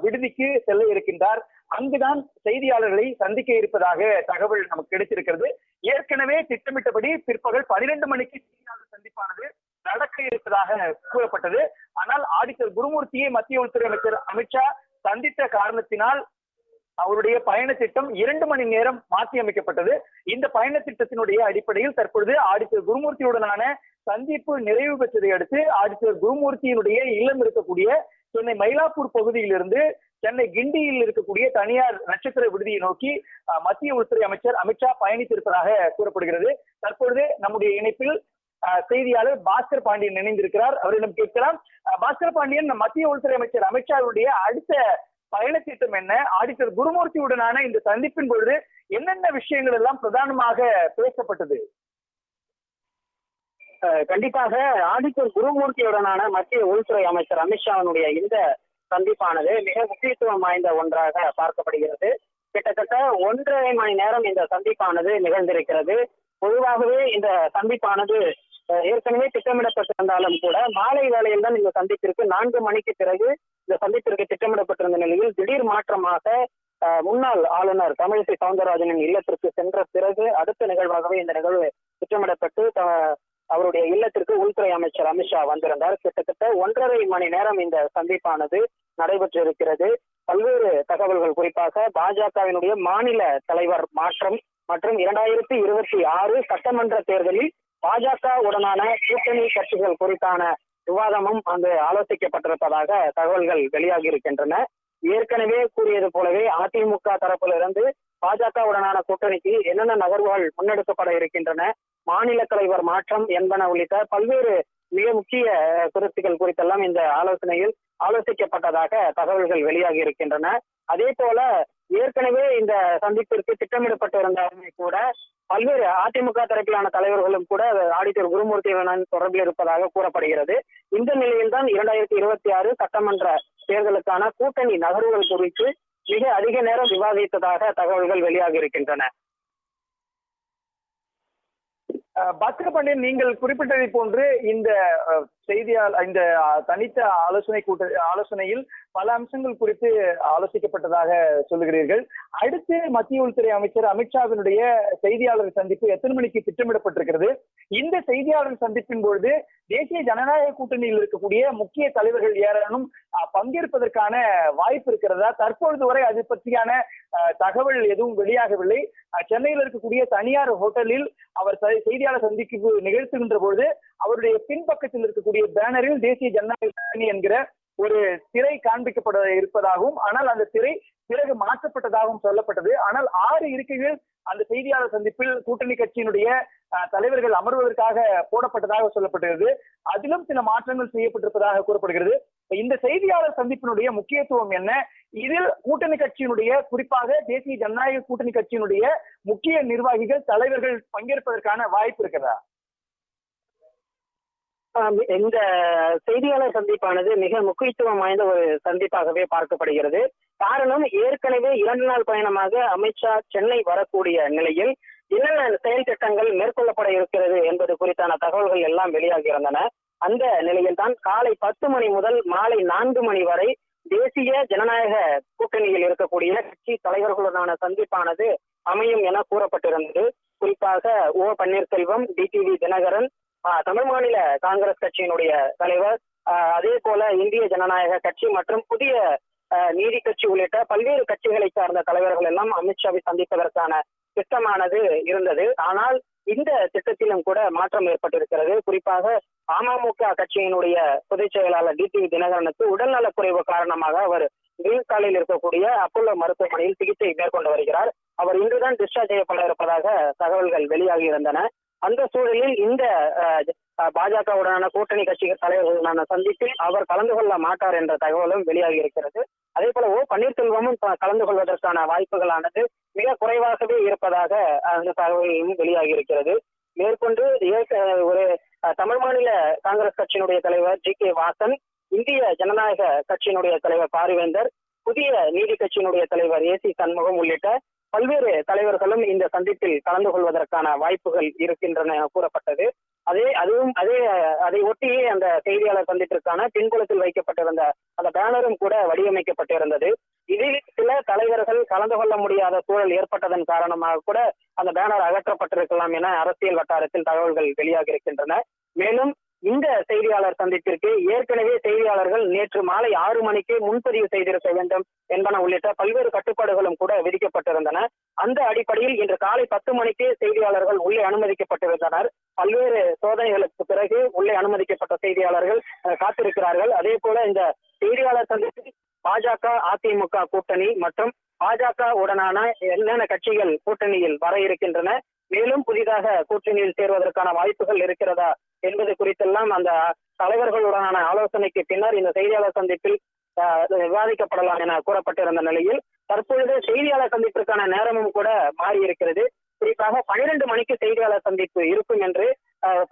D: விடுதிக்கு செல்ல இருக்கின்றார். அங்குதான் செய்தியாளர்களை சந்திக்க இருப்பதாக தகவல் நமக்கு கிடைத்திருக்கிறது. ஏற்கனவே திட்டமிட்டபடி பிற்பகல் 12 மணிக்கு செய்தியாளர் சந்திப்பானது நடக்க இருப்பதாக கூறப்பட்டது. ஆனால் ஆடிட்டர் குருமூர்த்தியை மத்திய உள்துறை அமைச்சர் அமித்ஷா சந்தித்த காரணத்தினால் அவருடைய பயண திட்டம் 2 மணி நேரம் மாற்றி அமைக்கப்பட்டது. இந்த பயண திட்டத்தினுடைய அடிப்படையில் தற்பொழுது ஆடிட்டர் குருமூர்த்தியுடனான சந்திப்பு நிறைவு பெற்றதை அடுத்து ஆடிட்டர் குருமூர்த்தியினுடைய இல்லம் இருக்கக்கூடிய சென்னை மயிலாப்பூர் பகுதியிலிருந்து சென்னை கிண்டியில் இருக்கக்கூடிய தனியார் நட்சத்திர விடுதியை நோக்கி மத்திய உள்துறை அமைச்சர் அமித்ஷா பயணித்திருப்பதாக கூறப்படுகிறது. தற்பொழுது நம்முடைய இணைப்பில் செய்தியாளர் பாஸ்கர் பாண்டியன் இணைந்திருக்கிறார். அவரிடம் கேட்கலாம். பாஸ்கர் பாண்டியன், மத்திய உள்துறை அமைச்சர் அமித்ஷாவுடைய அடுத்த பயண திட்டம் என்ன? ஆடிட்டர் குருமூர்த்தியுடனான இந்த சந்திப்பின் பொழுது என்னென்ன விஷயங்கள் எல்லாம் பிரதானமாக பேசப்பட்டது?
A: கண்டிப்பாக ஆடிட்டர் குருமூர்த்தியுடனான மத்திய உள்துறை அமைச்சர் அமித்ஷாவினுடைய இந்த சந்திப்பானது மிக முக்கியத்துவம் வாய்ந்த ஒன்றாக பார்க்கப்படுகிறது. கிட்டத்தட்ட 1.5 மணி நேரம் இந்த சந்திப்பானது நிகழ்ந்திருக்கிறது. பொதுவாகவே இந்த சந்திப்பானது ஏற்கனவே திட்டமிடப்பட்டிருந்தாலும் கூட மாலை வேளையில் தான் இந்த சந்திப்பிற்கு 4 மணிக்கு பிறகு இந்த சந்திப்பிற்கு திட்டமிடப்பட்டிருந்த நிலையில் திடீர் மாற்றமாக முன்னாள் ஆளுநர் தமிழிசை சவுந்தரராஜனின் இல்லத்திற்கு சென்ற பிறகு அடுத்த நிகழ்வாகவே இந்த நிகழ்வு திட்டமிடப்பட்டு அவருடைய இல்லத்திற்கு உள்துறை அமைச்சர் அமித்ஷா வந்திருந்தார். கிட்டத்தட்ட 1.5 மணி நேரம் இந்த சந்திப்பானது நடைபெற்று இருக்கிறது. பல்வேறு தகவல்கள், குறிப்பாக பாஜகவினுடைய மாநில தலைவர் மாற்றம் மற்றும் 2026 சட்டமன்ற தேர்தலில் பாஜக உடனான கூட்டணி கட்சிகள் குறித்தான விவாதமும் அங்கு ஆலோசிக்கப்பட்டிருப்பதாக தகவல்கள் வெளியாகி இருக்கின்றன. ஏற்கனவே கூறியது போலவே அதிமுக தரப்பிலிருந்து பாஜக உடனான கூட்டணிக்கு என்னென்ன நகர்வுகள் முன்னெடுக்கப்பட இருக்கின்றன, மாநில தலைவர் மாற்றம் என்பன உள்ளிட்ட பல்வேறு மிக முக்கிய கருத்துக்கள் குறித்தெல்லாம் இந்த ஆலோசனையில் ஆலோசிக்கப்பட்டதாக தகவல்கள் வெளியாகி இருக்கின்றன. அதே போல ஏற்கனவே இந்த சந்திப்பிற்கு திட்டமிடப்பட்டிருந்தாலுமே கூட பல்வேறு அதிமுக தரப்பிலான தலைவர்களும் கூட ஆடிட்டர் குருமூர்த்தியுடன் தொடர்பில் இருப்பதாக கூறப்படுகிறது. இந்த நிலையில்தான் 2026 சட்டமன்ற தேர்தலுக்கான கூட்டணி நகர்வுகள் குறித்து மிக அதிக நேரம் விவாதித்ததாக தகவல்கள் வெளியாகி இருக்கின்றன.
D: பாஸ்கர் பாண்டியன், நீங்கள் குறிப்பிட்டதை போன்று இந்த தனித்த ஆலோசனையில் பல அம்சங்கள் குறித்து ஆலோசிக்கப்பட்டதாக சொல்லுகிறீர்கள். அடுத்து மத்திய உள்துறை அமைச்சர் அமித்ஷாவினுடைய செய்தியாளர் சந்திப்பு எத்தனை மணிக்கு திட்டமிடப்பட்டிருக்கிறது? இந்த செய்தியாளர் சந்திப்பின் பொழுது தேசிய ஜனநாயக கூட்டணியில் இருக்கக்கூடிய முக்கிய தலைவர்கள் ஏராளம் பங்கேற்பதற்கான வாய்ப்பு இருக்கிறதா? தற்பொழுது வரை அது பற்றியான தகவல் எதுவும் வெளியாகவில்லை. சென்னையில் இருக்கக்கூடிய தனியார் ஹோட்டலில் அவர் செய்தியாளர் சந்திப்பு நிகழ்த்துகின்ற பொழுது அவருடைய பின்பக்கத்தில் இருக்கக்கூடிய பேனரில் தேசிய ஜனநாயக கூட்டணி என்கிற ஒரு திரை காண்பிக்கப்பட இருப்பதாகவும், ஆனால் அந்த திரை பிறகு மாற்றப்பட்டதாகவும் சொல்லப்பட்டது. ஆனால் 6 இருக்கைகள் அந்த செய்தியாளர் சந்திப்பில் கூட்டணி கட்சியினுடைய தலைவர்கள் அமர்வதற்காக போடப்பட்டதாக சொல்லப்பட்டிருக்கிறது. அதிலும் சில மாற்றங்கள் செய்யப்பட்டிருப்பதாக கூறப்படுகிறது. இந்த செய்தியாளர் சந்திப்பினுடைய முக்கியத்துவம் என்ன? இதில் கூட்டணி கட்சியினுடைய, குறிப்பாக தேசிய ஜனநாயக கூட்டணி கட்சியினுடைய முக்கிய நிர்வாகிகள், தலைவர்கள் பங்கேற்பதற்கான வாய்ப்பு இருக்கிறதா?
A: இந்த செய்தியாளர் சந்திப்பானது மிக முக்கியத்துவம் வாய்ந்த ஒரு சந்திப்பாகவே பார்க்கப்படுகிறது. காரணம், ஏற்கனவே 2 நாள் பயணமாக அமித்ஷா சென்னை வரக்கூடிய நிலையில் என்னென்ன செயல் திட்டங்கள் மேற்கொள்ளப்பட இருக்கிறது என்பது குறித்தான தகவல்கள் எல்லாம் வெளியாகி இருந்தன. அந்த நிலையில் தான் காலை 10 மணி முதல் மாலை 4 மணி வரை தேசிய ஜனநாயக கூட்டணியில் இருக்கக்கூடிய கட்சி தலைவர்களுடனான சந்திப்பானது அமையும் என கூறப்பட்டிருந்தது. குறிப்பாக ஓ பன்னீர்செல்வம், டிடிவி தினகரன், தமிழ் மாநில காங்கிரஸ் கட்சியினுடைய தலைவர், அதே போல இந்திய ஜனநாயக கட்சி மற்றும் புதிய நீதி கட்சி உள்ளிட்ட பல்வேறு கட்சிகளை சார்ந்த தலைவர்கள் எல்லாம் அமித்ஷாவை சந்திப்பதற்கான திட்டமானது இருந்தது. ஆனால் இந்த திட்டத்திலும் கூட மாற்றம் ஏற்பட்டிருக்கிறது. குறிப்பாக அமமுக கட்சியினுடைய பொதுச் செயலாளர் டிடிவி தினகரனுக்கு உடல்நலக் குறைவு காரணமாக அவர் விழுக்காலில் இருக்கக்கூடிய அப்போலோ மருத்துவமனையில் சிகிச்சை மேற்கொண்டு வருகிறார். அவர் இன்றுதான் டிஸ்சார்ஜ் செய்யப்பட இருப்பதாக தகவல்கள் வெளியாகி இருந்தன. அந்த சூழலில் இந்த பாஜகவுடனான கூட்டணி கட்சிகள் தலைவர்களுடனான சந்திப்பில் அவர் கலந்து கொள்ள மாட்டார் என்ற தகவலும் வெளியாகி இருக்கிறது. அதே போல ஓ பன்னீர்செல்வமும் கலந்து கொள்வதற்கான வாய்ப்புகளானது மிக குறைவாகவே இருப்பதாக அந்த தகவலும் வெளியாகி இருக்கிறது. மேற்கொண்டு ஒரு தமிழ் மாநில காங்கிரஸ் கட்சியினுடைய தலைவர் ஜி.கே. வாசன், இந்திய ஜனநாயக கட்சியினுடைய தலைவர் பாரிவேந்தர், புதிய நீதி கட்சியினுடைய தலைவர் ஏ.சி. சண்முகம் உள்ளிட்ட பல்வேறு தலைவர்களும் இந்த சந்திப்பில் கலந்து கொள்வதற்கான வாய்ப்புகள் இருக்கின்றன கூறப்பட்டது. அதை ஒட்டியே அந்த செய்தியாளர் சந்திப்பிற்கான பின்புலத்தில் வைக்கப்பட்டிருந்த அந்த பேனரும் கூட வடிவமைக்கப்பட்டிருந்தது. இதில் சில தலைவர்கள் கலந்து கொள்ள முடியாத சூழல் ஏற்பட்டதன் காரணமாக கூட அந்த பேனர் அகற்றப்பட்டிருக்கலாம் என அரசியல் வட்டாரத்தில் தகவல்கள் வெளியாகி இருக்கின்றன. மேலும் இந்த செய்தியாளர் சந்திப்பிற்கு ஏற்கனவே செய்தியாளர்கள் நேற்று மாலை 6 மணிக்கு முன்பதிவு செய்திருக்க வேண்டும் என்பன உள்ளிட்ட பல்வேறு கட்டுப்பாடுகளும் கூட விதிக்கப்பட்டிருந்தன. அந்த அடிப்படையில் இன்று காலை 10 மணிக்கு செய்தியாளர்கள் உள்ளே அனுமதிக்கப்பட்டிருந்தனர். பல்வேறு சோதனைகளுக்கு பிறகு உள்ளே அனுமதிக்கப்பட்ட செய்தியாளர்கள் காத்திருக்கிறார்கள். அதே போல இந்த செய்தியாளர் சந்திப்பில் பாஜக, அதிமுக கூட்டணி மற்றும் பாஜக உடனான என்னென்ன கட்சிகள் கூட்டணியில் வர இருக்கின்றன, மேலும் புதிதாக கூட்டணியில் சேர்வதற்கான வாய்ப்புகள் இருக்கிறதா என்பது குறித்தெல்லாம் அந்த தலைவர்களுடனான ஆலோசனைக்கு பின்னர் இந்த செய்தியாளர் சந்திப்பில் விவாதிக்கப்படலாம் என கூறப்பட்டிருந்த நிலையில் தற்பொழுது செய்தியாளர் சந்திப்பிற்கான நேரமும் கூட மாறி இருக்கிறது. குறிப்பாக 12 மணிக்கு செய்தியாளர் சந்திப்பு இருக்கும் என்று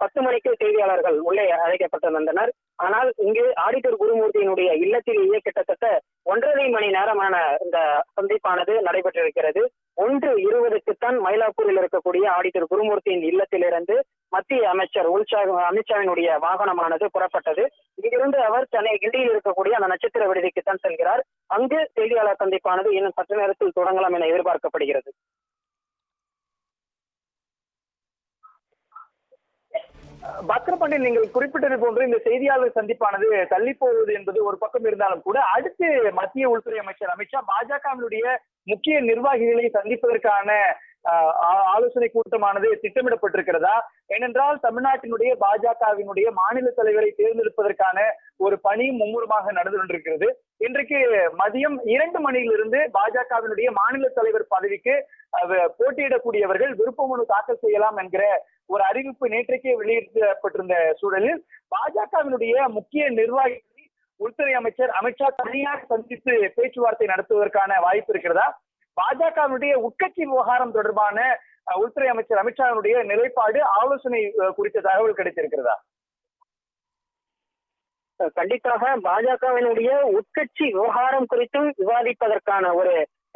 A: 10 மணிக்கு செய்தியாளர்கள் உள்ளே அழைக்கப்பட்டிருந்தனர். ஆனால் இங்கு ஆடிட்டர் குருமூர்த்தியினுடைய இல்லத்திலேயே கிட்டத்தட்ட 1.5 மணி நேரமான இந்த சந்திப்பானது நடைபெற்றிருக்கிறது. 1:20க்குத்தான் மயிலாப்பூரில் இருக்கக்கூடிய ஆடிட்டர் குருமூர்த்தியின் இல்லத்திலிருந்து மத்திய அமைச்சர் அமித்ஷாவினுடைய வாகனமானது புறப்பட்டது. இங்கிருந்து அவர் சென்னை கிண்டியில் இருக்கக்கூடிய அந்த நட்சத்திர விடுதிக்குத்தான் செல்கிறார். அங்கு செய்தியாளர் சந்திப்பானது இன்னும் சற்று நேரத்தில் தொடங்கலாம் என எதிர்பார்க்கப்படுகிறது.
D: பத்ரபாண்டியன், நீங்கள் குறிப்பிட்டது போன்று இந்த செய்தியாளர் சந்திப்பானது தள்ளி போவது என்பது ஒரு பக்கம் இருந்தாலும் கூட அடுத்து மத்திய உள்துறை அமைச்சர் அமித்ஷா பாஜகவினுடைய முக்கிய நிர்வாகிகளை சந்திப்பதற்கான ஆலோசனை கூட்டமானது திட்டமிடப்பட்டிருக்கிறதா? ஏனென்றால் தமிழ்நாட்டினுடைய பாஜகவினுடைய மாநில தலைவரை தேர்ந்தெடுப்பதற்கான ஒரு பணியும் மும்முரமாக நடந்து கொண்டிருக்கிறது. இன்றைக்கு மதியம் 2 மணியிலிருந்து பாஜகவினுடைய மாநில தலைவர் பதவிக்கு போட்டியிடக்கூடியவர்கள் விருப்ப மனு தாக்கல் செய்யலாம் என்கிற ஒரு அறிவிப்பு நேற்றைக்கே வெளியிடப்பட்டிருந்த சூழலில் பாஜகவினுடைய முக்கிய நிர்வாகிகளை உள்துறை அமைச்சர் அமித்ஷா தனியார் சந்தித்து பேச்சுவார்த்தை நடத்துவதற்கான வாய்ப்பு இருக்கிறதா? பாஜகவினுடைய உட்கட்சி விவகாரம் தொடர்பான உள்துறை அமைச்சர் அமித்ஷாவினுடைய நிலைப்பாடு, ஆலோசனை குறித்த தகவல் கிடைத்திருக்கிறதா?
A: கண்டிப்பாக பாஜகவினுடைய உட்கட்சி விவகாரம் குறித்தும் விவாதிப்பதற்கான ஒரு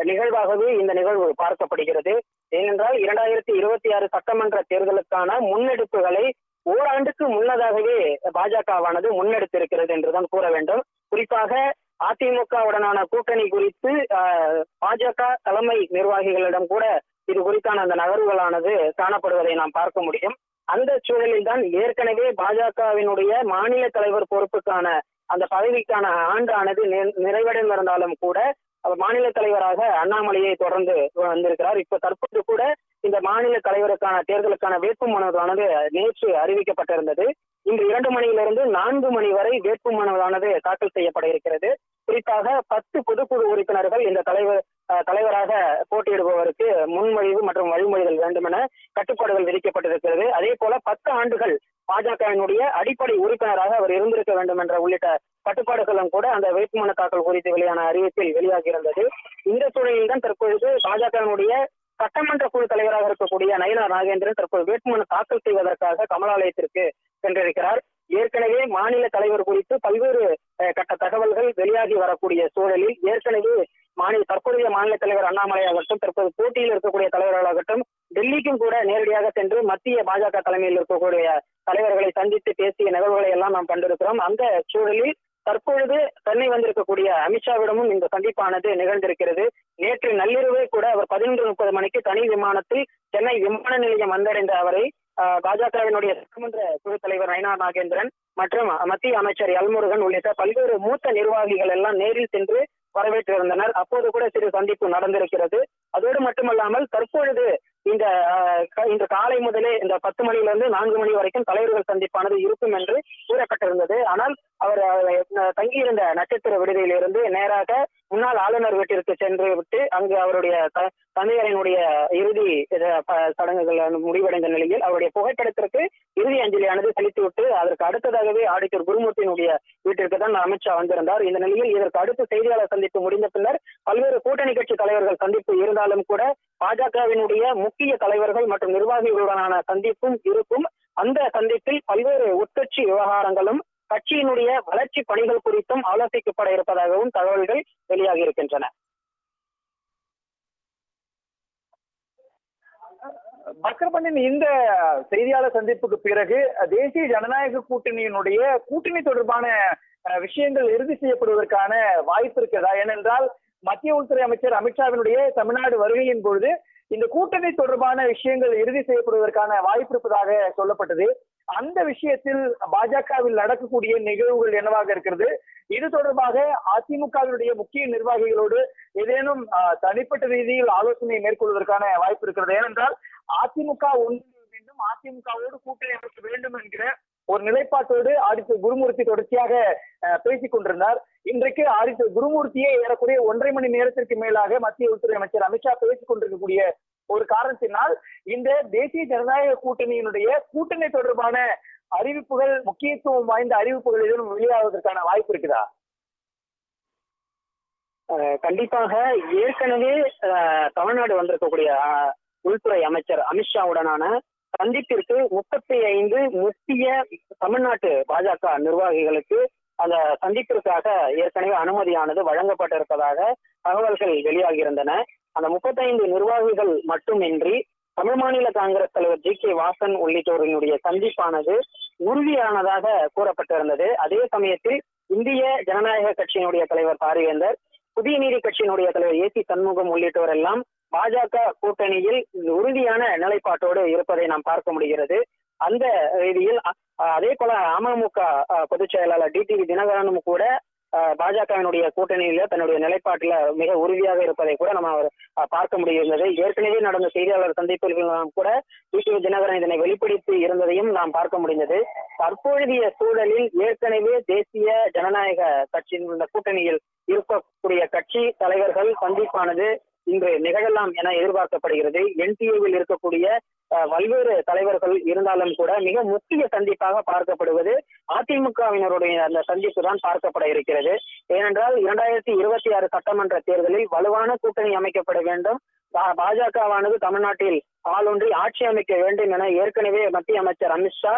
A: நிகழ்வாகவே இந்த நிகழ்வு பார்க்கப்படுகிறது. ஏனென்றால் 2026 சட்டமன்ற தேர்தலுக்கான முன்னெடுப்புகளை ஓராண்டுக்கு முன்னதாகவே பாஜகவானது முன்னெடுத்திருக்கிறது என்றுதான் கூற வேண்டும். குறிப்பாக அதிமுகவுடனான கூட்டணி குறித்து பாஜக தலைமை நிர்வாகிகளிடம் கூட இது குறித்தான அந்த நகர்வுகளானது காணப்படுவதை நாம் பார்க்க முடியும். அந்த சூழலில் தான் ஏற்கனவே பாஜகவினுடைய மாநில தலைவர் பொறுப்புக்கான அந்த பதவிக்கான ஆண்டானது நிறைவடைந்திருந்தாலும் கூட அவர் மாநில தலைவராக அண்ணாமலையை தொடர்ந்து வந்திருக்கிறார். இப்ப தற்போது கூட இந்த மாநில தலைவருக்கான தேர்தலுக்கான வேட்புமனுவானது நேற்று அறிவிக்கப்பட்டிருந்தது. இன்று 2 மணியிலிருந்து 4 மணி வரை வேட்புமனுவானது தாக்கல் செய்யப்பட இருக்கிறது. குறிப்பாக 10 பொதுக்குழு உறுப்பினர்கள் இந்த தலைவராக போட்டியிடுபவருக்கு முன்மொழிவு மற்றும் வழிமொழிதல் வேண்டும் என கட்டுப்பாடுகள் விதிக்கப்பட்டிருக்கிறது. அதே போல 10 ஆண்டுகள் பாஜகவினுடைய அடிப்படை உறுப்பினராக அவர் இருந்திருக்க வேண்டும் என்ற உள்ளிட்ட கட்டுப்பாடுகளும் கூட அந்த வேட்புமனு தாக்கல் குறித்து வெளியான அறிவிப்பில் வெளியாகியிருந்தது. இந்த சூழலில் தான் தற்பொழுது பாஜகவினுடைய சட்டமன்ற குழு தலைவராக இருக்கக்கூடிய நயினார் நாகேந்திரன் தற்போது வேட்புமனு தாக்கல் செய்வதற்காக கமலாலயத்திற்கு சென்றிருக்கிறார். ஏற்கனவே மாநில தலைவர் குறித்து பல்வேறு கட்ட தகவல்கள் வெளியாகி வரக்கூடிய சூழலில் ஏற்கனவே தற்போதைய மாநில தலைவர் அண்ணாமலை ஆகட்டும், தற்போது போட்டியில் இருக்கக்கூடிய தலைவர்களாகட்டும் டெல்லிக்கும் கூட நேரடியாக சென்று மத்திய பாஜக தலைமையில் இருக்கக்கூடிய தலைவர்களை சந்தித்து பேசிய நிகழ்வுகளை எல்லாம் நாம் கண்டிருக்கிறோம். அந்த சூழலில் தற்பொழுது சென்னை வந்திருக்கக்கூடிய அமித்ஷாவிடமும் இந்த சந்திப்பானது நிகழ்ந்திருக்கிறது. நேற்று நள்ளிரவே கூட அவர் 11:30 மணிக்கு தனி விமானத்தில் சென்னை விமான நிலையம் வந்தடைந்த அவரை பாஜகவினுடைய சட்டமன்ற குழு தலைவர் நயினார் நாகேந்திரன் மற்றும் மத்திய அமைச்சர் எல்முருகன் உள்ளிட்ட பல்வேறு மூத்த நிர்வாகிகள் எல்லாம் நேரில் சென்று வரவேற்றிருந்தனர். அப்போது கூட சிறு சந்திப்பு நடந்திருக்கிறது. அதோடு மட்டுமல்லாமல் தற்பொழுது இன்று காலை முதலே இந்த 10 மணியிலிருந்து 4 மணி வரைக்கும் தலைவர்கள் சந்திப்பானது இருக்கும் என்று கூறப்பட்டிருந்தது. ஆனால் அவர் தங்கியிருந்த நட்சத்திர விடுதியிலிருந்து நேராக முன்னாள் ஆளுநர் வீட்டிற்கு சென்று விட்டு அங்கு அவருடைய தந்தையரினுடைய இறுதி சடங்குகள் முடிவடைந்த நிலையில் அவருடைய புகைப்படத்திற்கு இறுதி அஞ்சலியானது செலுத்திவிட்டு அதற்கு அடுத்ததாகவே ஆடிட்டர் குருமூர்த்தியினுடைய வீட்டிற்கு தான் அமித்ஷா வந்திருந்தார். இந்த நிலையில் இதற்கு அடுத்து செய்தியாளர் சந்திப்பு முடிந்த பின்னர் பல்வேறு கூட்டணி கட்சி தலைவர்கள் சந்திப்பு இருந்தாலும் கூட பாஜகவினுடைய முக்கிய தலைவர்கள் மற்றும் நிர்வாகிகளுடனான சந்திப்பும் இருக்கும். அந்த சந்திப்பில் பல்வேறு உட்கட்சி விவகாரங்களும் கட்சியினுடைய வளர்ச்சி பணிகள் குறித்தும் ஆலோசிக்கப்பட இருப்பதாகவும் தகவல்கள் வெளியாகி இருக்கின்றன.
D: பக்ரபண்ணின் இந்த செய்தியாளர் சந்திப்புக்கு பிறகு தேசிய ஜனநாயக கூட்டணி தொடர்பான விஷயங்கள் இறுதி செய்யப்படுவதற்கான வாய்ப்பு இருக்கிறதா? ஏனென்றால் மத்திய உள்துறை அமைச்சர் அமித்ஷாவினுடைய தமிழ்நாடு வருகையின் பொழுது இந்த கூட்டணி தொடர்பான விஷயங்கள் இறுதி செய்யப்படுவதற்கான வாய்ப்பு இருப்பதாக சொல்லப்பட்டது. அந்த விஷயத்தில் பாஜகவில் நடக்கக்கூடிய நிகழ்வுகள் என்னவாக இருக்கிறது? இது தொடர்பாக அதிமுகவினுடைய முக்கிய நிர்வாகிகளோடு ஏதேனும் தனிப்பட்ட ரீதியில் ஆலோசனை மேற்கொள்வதற்கான வாய்ப்பு இருக்கிறது. ஏனென்றால் அதிமுக ஒன்றிய வேண்டும், அதிமுகவோடு கூட்டணி அமைக்க வேண்டும் என்கிற ஒரு நிலைப்பாட்டோடு ஆடிட்டர் குருமூர்த்தி தொடர்ச்சியாக பேசிக் கொண்டிருந்தார். இன்றைக்கு ஆடிட்டர் குருமூர்த்தியை ஏறக்குறைய 1.5 மணி நேரத்திற்கு மேலாக மத்திய உள்துறை அமைச்சர் அமித்ஷா பேசிக் கொண்டிருக்கக்கூடிய ஒரு காரணத்தினால் இந்த தேசிய ஜனநாயக கூட்டணி தொடர்பான அறிவிப்புகள், முக்கியத்துவம் வாய்ந்த அறிவிப்புகள் எதுவும் வெளியாவதற்கான வாய்ப்பு இருக்குதா?
A: கண்டிப்பாக ஏற்கனவே தமிழ்நாடு வந்திருக்கக்கூடிய உள்துறை அமைச்சர் அமித்ஷாவுடனான சந்திப்பிற்கு 35 முக்கிய தமிழ்நாட்டு பாஜக நிர்வாகிகளுக்கு அந்த சந்திப்பிற்காக ஏற்கனவே அனுமதியானது வழங்கப்பட்டிருப்பதாக தகவல்கள் வெளியாகியிருந்தன. அந்த 35 நிர்வாகிகள் மட்டுமின்றி தமிழ் மாநில காங்கிரஸ் தலைவர் ஜி கே வாசன் உள்ளிட்டோரினுடைய சந்திப்பானது உறுதியானதாக கூறப்பட்டிருந்தது. அதே சமயத்தில் இந்திய ஜனநாயக கட்சியினுடைய தலைவர் பாரிவேந்தர், புதிய நீதி கட்சியினுடைய தலைவர் ஏசி சண்முகம் உள்ளிட்டோர் எல்லாம் பாஜக கூட்டணியில் உறுதியான நிலைப்பாட்டோடு இருப்பதை நாம் பார்க்க முடிகிறது. அந்த ரீதியில் அதே போல அமமுக பொதுச் செயலாளர் டிடிவி தினகரனும் கூட பாஜகவினுடைய கூட்டணியில தன்னுடைய நிலைப்பாட்டில மிக உறுதியாக இருப்பதை கூட நம்ம பார்க்க முடிகிறது. ஏற்கனவே நடந்த செய்தியாளர் சந்திப்புகளிலும் கூட டிடிவி தினகரன் இதனை வெளிப்படுத்தி இருந்ததையும் நாம் பார்க்க முடிந்தது. தற்பொழுதைய சூழலில் ஏற்கனவே தேசிய ஜனநாயக கட்சியின் இந்த கூட்டணியில் இருக்கக்கூடிய கட்சி தலைவர்கள் சந்திப்பானது இன்று நிகழலாம் என எதிர்பார்க்கப்படுகிறது. என்டிஏவில் இருக்கக்கூடிய பல்வேறு தலைவர்கள் இருந்தாலும் கூட மிக முக்கிய சந்திப்பாக பார்க்கப்படுவது அதிமுகவினருடைய அந்த சந்திப்பு தான் பார்க்கப்பட இருக்கிறது. ஏனென்றால் 2026 சட்டமன்ற தேர்தலில் வலுவான கூட்டணி அமைக்கப்பட வேண்டும். பாஜகவானது தமிழ்நாட்டில் ஆளொன்றி ஆட்சி அமைக்க வேண்டும் என ஏற்கனவே மத்திய அமைச்சர் அமித்ஷா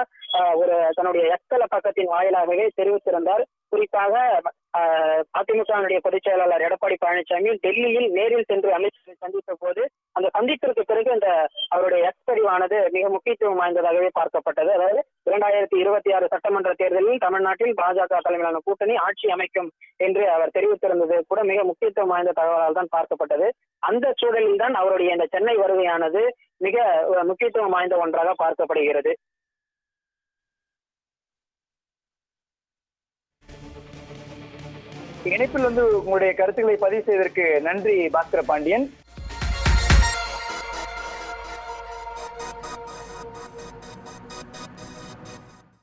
A: ஒரு தன்னுடைய எக்ஸல பக்கத்தின் வாயிலாகவே தெரிவித்திருந்தார். குறிப்பாக அதிமுகவினுடைய பொதுச் செயலாளர் எடப்பாடி பழனிசாமி டெல்லியில் நேரில் சென்று அமைச்சரை சந்தித்த போது அந்த சந்திப்பிற்கு பிறகு அந்த அவருடைய எக்ஸ் பதிவானது மிக முக்கியத்துவம் வாய்ந்ததாகவே பார்க்கப்பட்டது. அதாவது 2026 சட்டமன்ற தேர்தலில் தமிழ்நாட்டில் பாஜக தலைமையிலான கூட்டணி ஆட்சி அமைக்கும் என்று அவர் தெரிவித்திருந்தது கூட மிக முக்கியத்துவம் வாய்ந்த தகவலால் தான் பார்க்கப்பட்டது. அந்த சூழலில் தான் அவருடைய இந்த சென்னை வருகையானது மிக முக்கியத்துவம் வாய்ந்த ஒன்றாக பார்க்கப்படுகிறது.
D: இணைப்பில் உங்களுடைய கருத்துக்களை பதிவு செய்வதற்கு நன்றி பாஸ்கர பாண்டியன்.